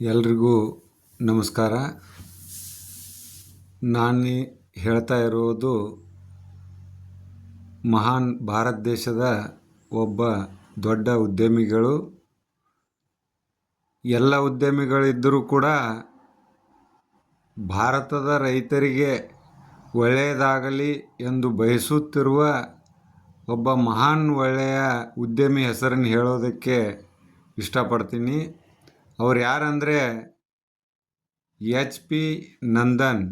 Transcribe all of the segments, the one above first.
ಎಲ್ರಿಗೂ ನಮಸ್ಕಾರ. ನಾನು ಹೇಳ್ತಾ ಇರೋದು ಮಹಾನ್ ಭಾರತ ದೇಶದ ಒಬ್ಬ ದೊಡ್ಡ ಉದ್ಯಮಿಗಳು. ಎಲ್ಲ ಉದ್ಯಮಿಗಳಿದ್ದರೂ ಕೂಡ ಭಾರತದ ರೈತರಿಗೆ ಒಳ್ಳೆಯದಾಗಲಿ ಎಂದು ಬಯಸುತ್ತಿರುವ ಒಬ್ಬ ಮಹಾನ್ ಒಳ್ಳೆಯ ಉದ್ಯಮಿ ಹೆಸರನ್ನು ಹೇಳೋದಕ್ಕೆ ಇಷ್ಟಪಡ್ತೀನಿ. ಅವ್ರು ಯಾರಂದರೆ HP ನಂದನ್.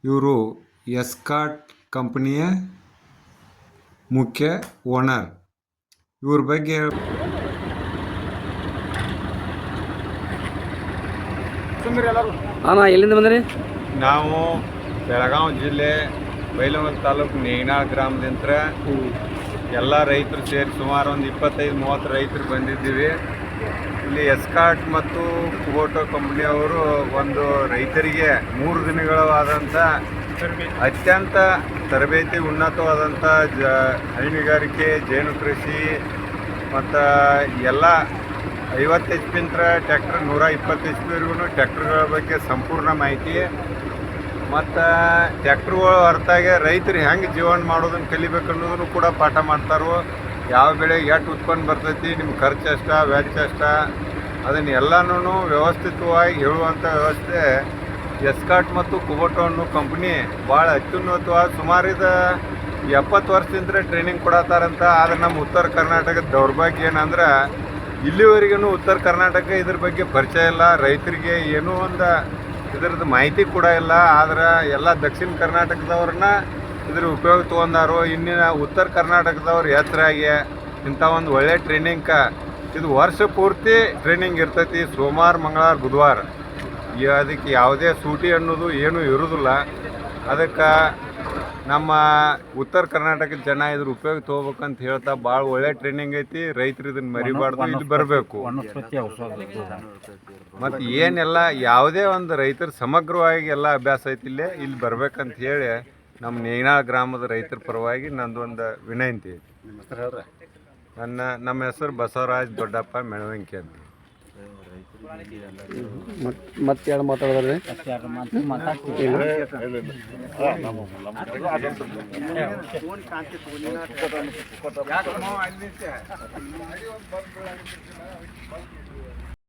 ಇವರು ಎಸ್ಕಾರ್ಟ್ ಕಂಪನಿಯ ಮುಖ್ಯ ಓನರ್. ಇವ್ರ ಬಗ್ಗೆ ಎಲ್ಲಿಂದ ಬಂದ್ರಿ? ನಾವು ಬೆಳಗಾವಿ ಜಿಲ್ಲೆ ಬೈಲಹೊಂಗಲ ತಾಲೂಕು ನೇಗಿನಾಳ ಗ್ರಾಮದಿಂದ ಎಲ್ಲ ರೈತರು ಸೇರಿ ಸುಮಾರು ಒಂದು 25-30 ರೈತರು ಬಂದಿದ್ದೀವಿ. ಇಲ್ಲಿ ಎಸ್ಕಾರ್ಟ್ ಮತ್ತು ಕುಬೋಟೋ ಕಂಪ್ನಿಯವರು ಒಂದು ರೈತರಿಗೆ 3 ದಿನಗಳಾದಂಥ ಅತ್ಯಂತ ತರಬೇತಿ ಉನ್ನತವಾದಂಥ ಹೈನುಗಾರಿಕೆ, ಜೇನು ಕೃಷಿ ಮತ್ತು ಎಲ್ಲ 50 HP ಟ್ಯಾಕ್ಟರ್ 120 HP ಟ್ಯಾಕ್ಟರ್ಗಳ ಬಗ್ಗೆ ಸಂಪೂರ್ಣ ಮಾಹಿತಿ ಮತ್ತು ಟ್ಯಾಕ್ಟ್ರುಗಳು ಹೊರತಾಗಿ ರೈತರು ಹೆಂಗೆ ಜೀವನ ಮಾಡೋದನ್ನು ಕಲಿಬೇಕು ಅನ್ನೋದನ್ನು ಕೂಡ ಪಾಠ ಮಾಡ್ತಾರೋ. ಯಾವ ಬೆಳೆಗೆ ಎಷ್ಟು ಉತ್ಪನ್ನ ಬರ್ತೈತಿ, ನಿಮ್ಮ ಖರ್ಚು ಎಷ್ಟ, ವೆಚ್ಚ ಎಷ್ಟ, ಅದನ್ನು ಎಲ್ಲನೂ ವ್ಯವಸ್ಥಿತವಾಗಿ ಹೇಳುವಂಥ ವ್ಯವಸ್ಥೆ ಎಸ್ಕಾರ್ಟ್ ಮತ್ತು ಕುಬೋಟೋ ಅನ್ನೋ ಕಂಪ್ನಿ ಭಾಳ ಅತ್ಯುನ್ನತವಾದ ಸುಮಾರು 70 ವರ್ಷದಿಂದ ಟ್ರೈನಿಂಗ್ ಕೊಡತ್ತಾರಂತ. ಆದರೆ ನಮ್ಮ ಉತ್ತರ ಕರ್ನಾಟಕದ ದೌರ್ಭಾಗ್ಯ ಏನಂದ್ರೆ ಇಲ್ಲಿವರೆಗೂ ಉತ್ತರ ಕರ್ನಾಟಕ ಇದ್ರ ಬಗ್ಗೆ ಪರಿಚಯ ಇಲ್ಲ, ರೈತರಿಗೆ ಏನೂ ಒಂದು ಇದ್ರದ್ದು ಮಾಹಿತಿ ಕೂಡ ಇಲ್ಲ. ಆದ್ರೆ ಎಲ್ಲ ದಕ್ಷಿಣ ಕರ್ನಾಟಕದವ್ರನ್ನ ಇದ್ರ ಉಪಯೋಗ ತೊಗೊಂಡಾರು. ಇನ್ನಿನ ಉತ್ತರ ಕರ್ನಾಟಕದವ್ರು ಎಚ್ಚರಾಗಿ ಇಂಥ ಒಂದು ಒಳ್ಳೆ ಟ್ರೈನಿಂಗ್ ಇದು ವರ್ಷ ಪೂರ್ತಿ ಟ್ರೈನಿಂಗ್ ಇರ್ತೈತಿ. ಸೋಮವಾರ, ಮಂಗಳವಾರ, ಬುಧವಾರ ಅದಕ್ಕೆ ಯಾವುದೇ ಸೂಟಿ ಅನ್ನೋದು ಏನೂ ಇರೋದಿಲ್ಲ. ಅದಕ್ಕೆ ನಮ್ಮ ಉತ್ತರ ಕರ್ನಾಟಕದ ಜನ ಇದ್ರ ಉಪಯೋಗ ತೊಗೋಬೇಕಂತ ಹೇಳ್ತಾ ಭಾಳ ಒಳ್ಳೆ ಟ್ರೈನಿಂಗ್ ಐತಿ. ರೈತರು ಇದನ್ನು ಮರಿಬಾರ್ದು, ಇಲ್ಲಿ ಬರಬೇಕು. ಮತ್ತು ಏನೆಲ್ಲ ಯಾವುದೇ ಒಂದು ರೈತರ ಸಮಗ್ರವಾಗಿ ಎಲ್ಲ ಅಭ್ಯಾಸ ಐತಿ ಇಲ್ಲಿ ಬರ್ಬೇಕಂತ ಹೇಳಿ ನಮ್ಮ ನೇಗಿನಾಳ ಗ್ರಾಮದ ರೈತರ ಪರವಾಗಿ ನಂದೊಂದು ವಿನಂತಿ ಐತಿ. ನಮ್ಮ ಹೆಸರು ಬಸವರಾಜ್ ದೊಡ್ಡಪ್ಪ ಮೆಣವಂಕಿ ಅಂತ. ಮತ್ತೆ ಎರಡು ಮಾತಾಡಿದ್ರಿ?